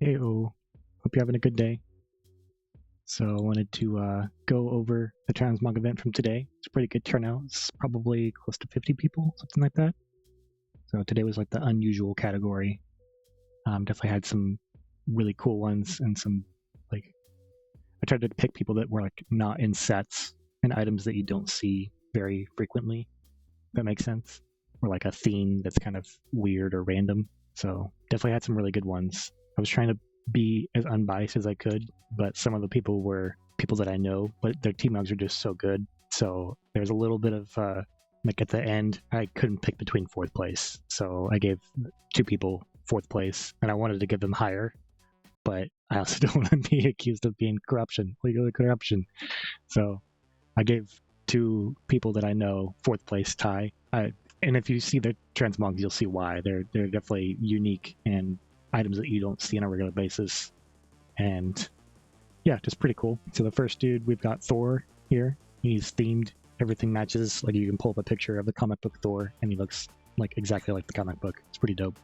Heyo, hope you're having a good day. So I wanted to go over the Transmog event from today. It's a pretty good turnout. It's probably close to 50 people, something like that. So today was like the unusual category. Definitely had some really cool ones and some like I tried to pick people that were like not in sets and items that you don't see very frequently. If that makes sense. Or like a theme that's kind of weird or random. So definitely had some really good ones. I was trying to be as unbiased as I could, but some of the people were people that I know, but their Tmogs are just so good. So there's a little bit of like at the end, I couldn't pick between fourth place. So I gave two people fourth place, and I wanted to give them higher, but I also don't want to be accused of being corruption, legal corruption. So I gave two people that I know fourth place tie. And if you see their transmogs, you'll see why. They're definitely unique and items that you don't see on a regular basis. And yeah, just pretty cool. So the first dude, we've got Thor here. He's themed. Everything matches. Like you can pull up a picture of the comic book Thor, and he looks like exactly like the comic book. It's pretty dope.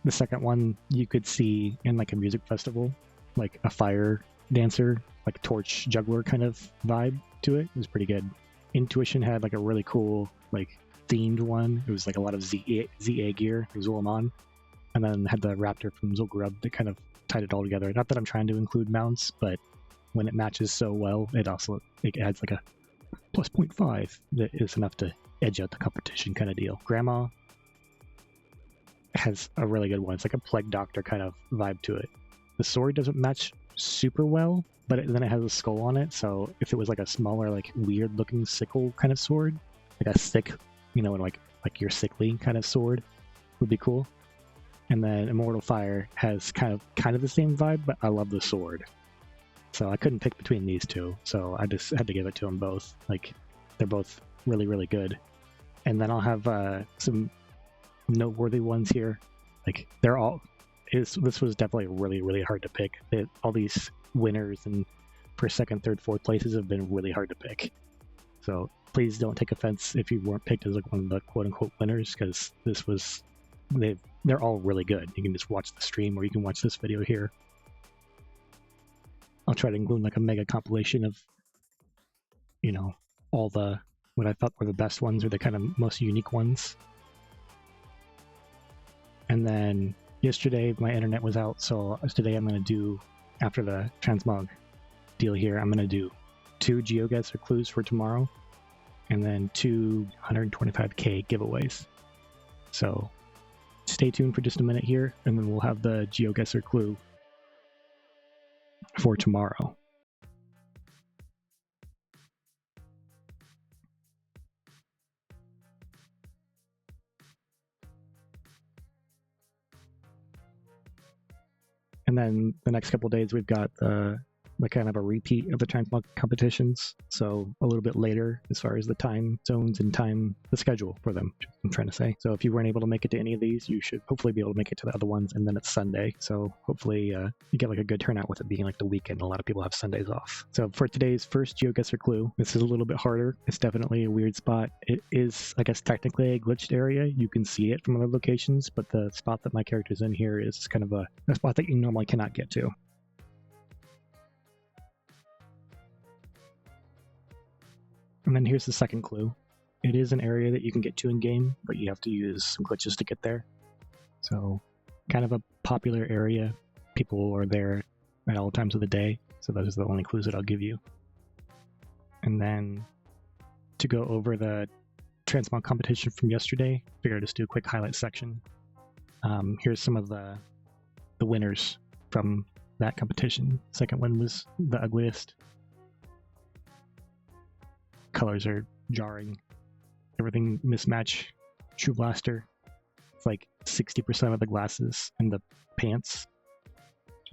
The second one you could see in like a music festival, like a fire dancer, like torch juggler kind of vibe to it. It was pretty good. Intuition had like a really cool like themed one. It was like a lot of ZA gear, Zul'Aman, and then had the raptor from Zul'Gurub that kind of tied it all together. Not that I'm trying to include mounts, but when it matches so well, it adds like a plus 0.5 that is enough to edge out the competition kind of deal. Grandma has a really good one. It's like a plague doctor kind of vibe to it. The sword doesn't match super well, but then it has a skull on it, so if it was like a smaller, like weird looking sickle kind of sword, like a sick, like your sickly kind of sword would be cool. And then Immortal Fire has kind of the same vibe, but I love the sword. So I couldn't pick between these two, so I just had to give it to them both. Like, they're both really, really good. And then I'll have some noteworthy ones here. Like, this was definitely really, really hard to pick. All these winners and first, second, third, fourth places have been really hard to pick. So please don't take offense if you weren't picked as like one of the quote-unquote winners, because they're all really good. You can just watch the stream, or you can watch this video here. I'll try to include like a mega compilation of, all the what I thought were the best ones or the kind of most unique ones. And then yesterday my internet was out, so today I'm going to do, after the Transmog deal here, I'm going to do 2 GeoGuessr clues for tomorrow, and then 2 125k giveaways. So stay tuned for just a minute here, and then we'll have the GeoGuessr clue for tomorrow. And then the next couple of days, we've got like kind of a repeat of the Transmog competitions. So a little bit later as far as the time zones and the schedule for them, I'm trying to say. So if you weren't able to make it to any of these, you should hopefully be able to make it to the other ones. And then it's Sunday. So hopefully you get like a good turnout with it being like the weekend. A lot of people have Sundays off. So for today's first GeoGuessr clue, this is a little bit harder. It's definitely a weird spot. It is, I guess, technically a glitched area. You can see it from other locations, but the spot that my character's in here is kind of a spot that you normally cannot get to. And then here's the second clue. It is an area that you can get to in game, but you have to use some glitches to get there. So kind of a popular area. People are there at all times of the day. So those are the only clues that I'll give you. And then to go over the Transmog competition from yesterday, I figured I'd just do a quick highlight section. Here's some of the winners from that competition. Second one was the ugliest. Colors are jarring. Everything mismatch. True Blaster. It's like 60% of the glasses and the pants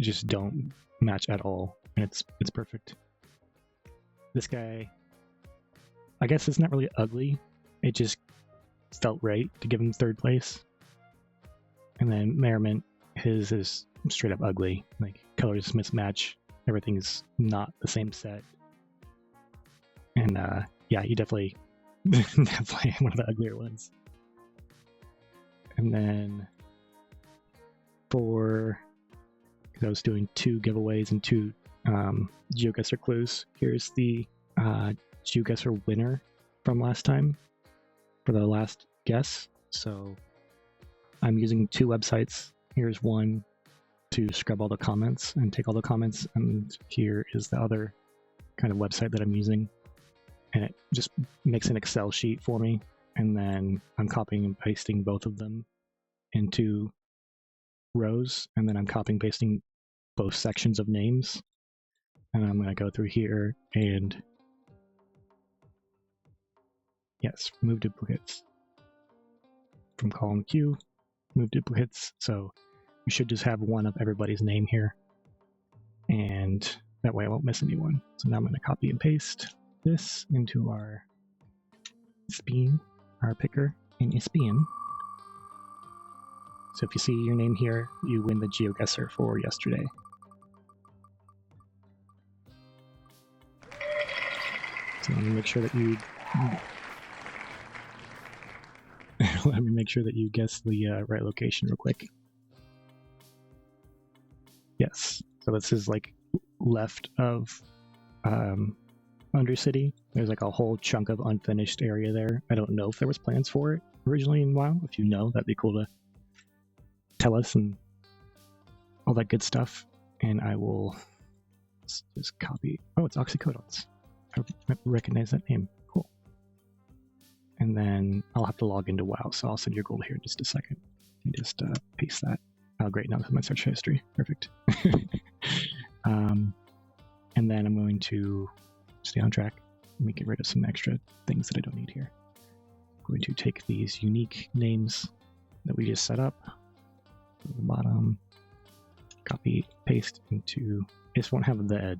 just don't match at all, and it's perfect. This guy, I guess it's not really ugly. It just felt right to give him third place. And then Merriment, his is straight up ugly. Like, colors mismatch. Everything's not the same set. And yeah, he definitely one of the uglier ones. And then because I was doing 2 giveaways and 2 GeoGuessr clues, here's the GeoGuessr winner from last time for the last guess. So I'm using 2 websites. Here's one to scrub all the comments and take all the comments, and here is the other kind of website that I'm using, and it just makes an Excel sheet for me, and then I'm copying and pasting both of them into rows, and then I'm copying and pasting both sections of names, and I'm going to go through here and yes, remove duplicates from column Q, remove duplicates. So we should just have one of everybody's name here, and that way I won't miss anyone. So now I'm going to copy and paste this into our Spin, our picker in Spin. So if you see your name here, you win the GeoGuessr for yesterday. So let me make sure that you let me make sure that you guess the right location real quick. Yes, so this is like left of Undercity. There's like a whole chunk of unfinished area there. I don't know if there was plans for it originally in WoW. If you know, that'd be cool to tell us and all that good stuff. And I will just copy. Oh, it's Oxycodons. I recognize that name. Cool. And then I'll have to log into WoW, so I'll send you a gold here in just a second. And just paste that. Oh, great. Now this is my search history. Perfect. And then I'm going to stay on track. Let me get rid of some extra things that I don't need here. I'm going to take these unique names that we just set up. To the bottom. Copy, paste into... I just won't have the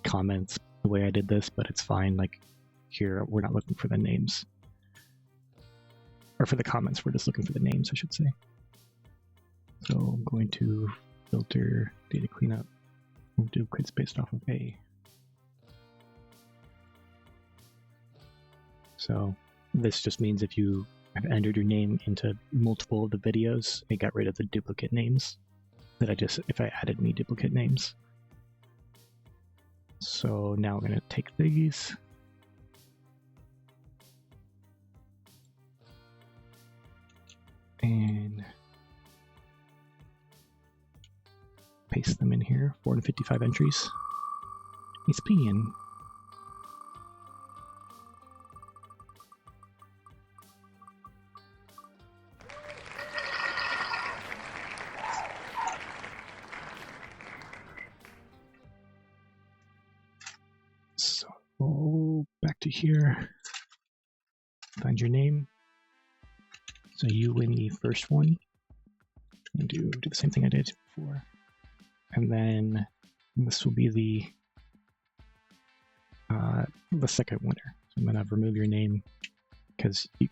comments the way I did this, but it's fine. Like here, we're not looking for the names. Or for the comments, we're just looking for the names, I should say. So I'm going to filter data cleanup, duplicates based off of A. So this just means if you have entered your name into multiple of the videos, it got rid of the duplicate names that if I added any duplicate names. So now I'm going to take these. And paste them in here. 455 entries. ESPN. So back to here. Find your name. So you win the first one. And do the same thing I did before. And then this will be the second winner. So I'm gonna remove your name because I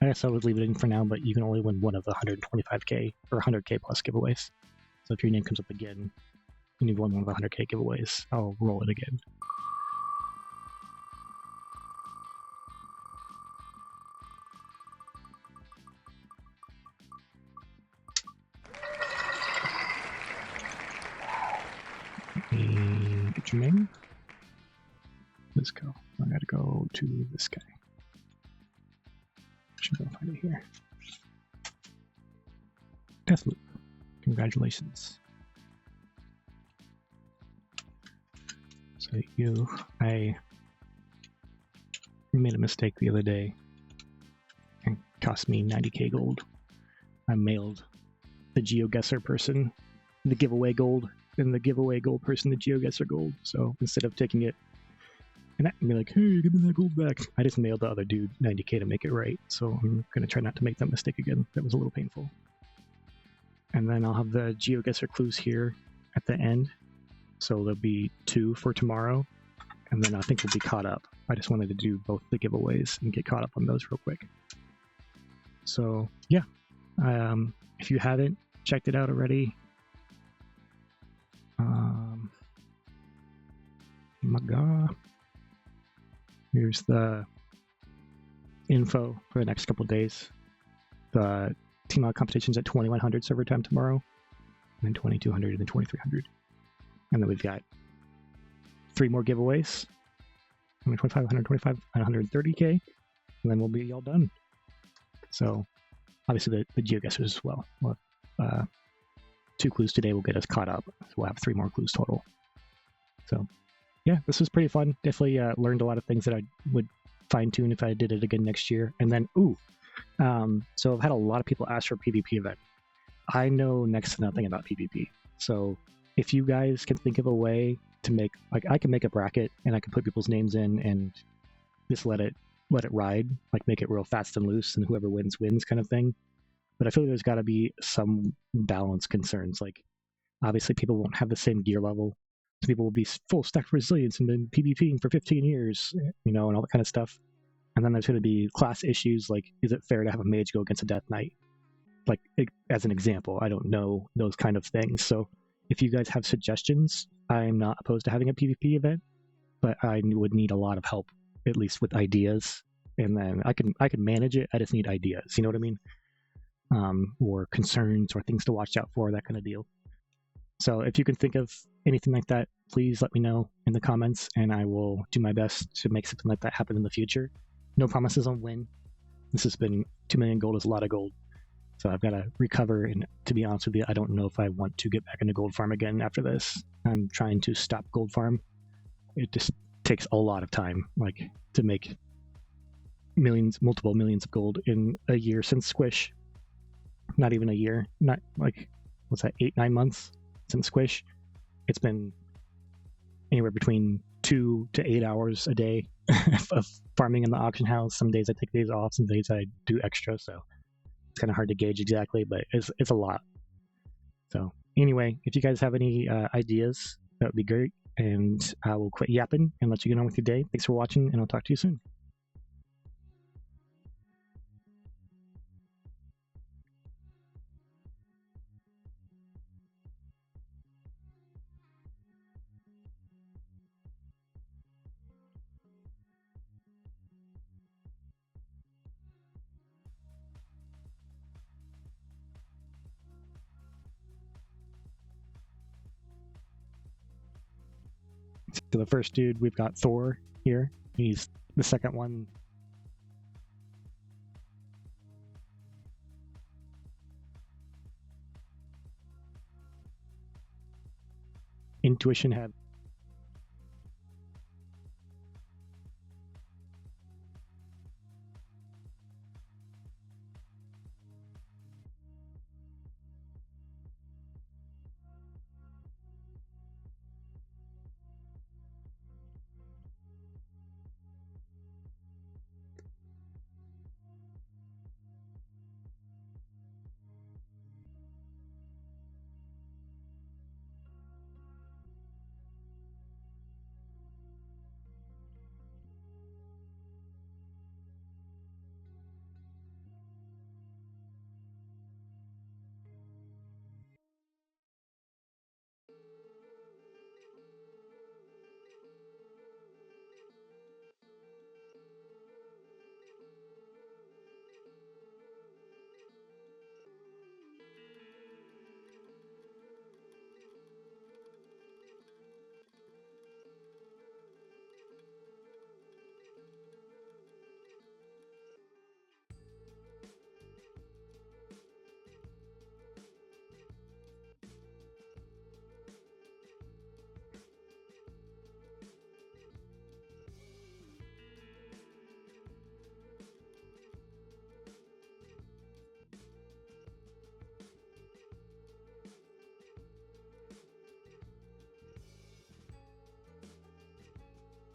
guess I would leave it in for now, but you can only win one of the 125k or 100k plus giveaways. So if your name comes up again and you've won one of the 100k giveaways, I'll roll it again. Get your name. Let's go. I gotta go to this guy. Should go find it here. Deathloop. Congratulations. So I made a mistake the other day and cost me 90k gold. I mailed the GeoGuessr person the giveaway gold, and the giveaway gold person the GeoGuessr gold. So instead of taking it and be like, hey, give me that gold back, I just mailed the other dude 90k to make it right. So I'm gonna try not to make that mistake again. That was a little painful. And then I'll have the GeoGuessr clues here at the end. So there'll be 2 for tomorrow, and then I think we'll be caught up. I just wanted to do both the giveaways and get caught up on those real quick. So yeah, if you haven't checked it out already, my god, here's the info for the next couple of days. The Tmog competitions at 2100 server time tomorrow, and then 2200 and then 2300. And then we've got 3 more giveaways, 125, 125, and 130k, and then we'll be all done. So obviously the GeoGuessers as well. We'll have, 2 clues today will get us caught up. So we'll have 3 more clues total. So yeah, this was pretty fun. Definitely learned a lot of things that I would fine tune if I did it again next year. And then, so I've had a lot of people ask for a PvP event. I know next to nothing about PvP. So if you guys can think of a way to make, like, I can make a bracket and I can put people's names in and just let it ride, like make it real fast and loose, and whoever wins kind of thing. But I feel like there's got to be some balance concerns. Like, obviously people won't have the same gear level. So people will be full stack resilience and been PvPing for 15 years, you know, and all that kind of stuff. And then there's going to be class issues like, is it fair to have a mage go against a death knight? Like, as an example, I don't know those kind of things. So if you guys have suggestions, I'm not opposed to having a PvP event, but I would need a lot of help, at least with ideas. And then I can manage it. I just need ideas. You know what I mean? Or concerns or things to watch out for, that kind of deal. So if you can think of anything like that, please let me know in the comments, and I will do my best to make something like that happen in the future. No promises on when. This has been 2 million gold is a lot of gold. So I've got to recover, and to be honest with you, I don't know if I want to get back into gold farm again after this. I'm trying to stop gold farm. It just takes a lot of time, like, to make multiple millions of gold in a year since Squish. Not even a year, not like, what's that, 8-9 months since Squish. It's been anywhere between 2 to 8 hours a day of farming in the auction house. Some days I take days off, some days I do extra, so it's kind of hard to gauge exactly, but it's a lot. So anyway, if you guys have any ideas, that would be great, and I will quit yapping and let you get on with your day. Thanks for watching, and I'll talk to you soon. So the first dude, we've got Thor here. He's the second one. Intuition had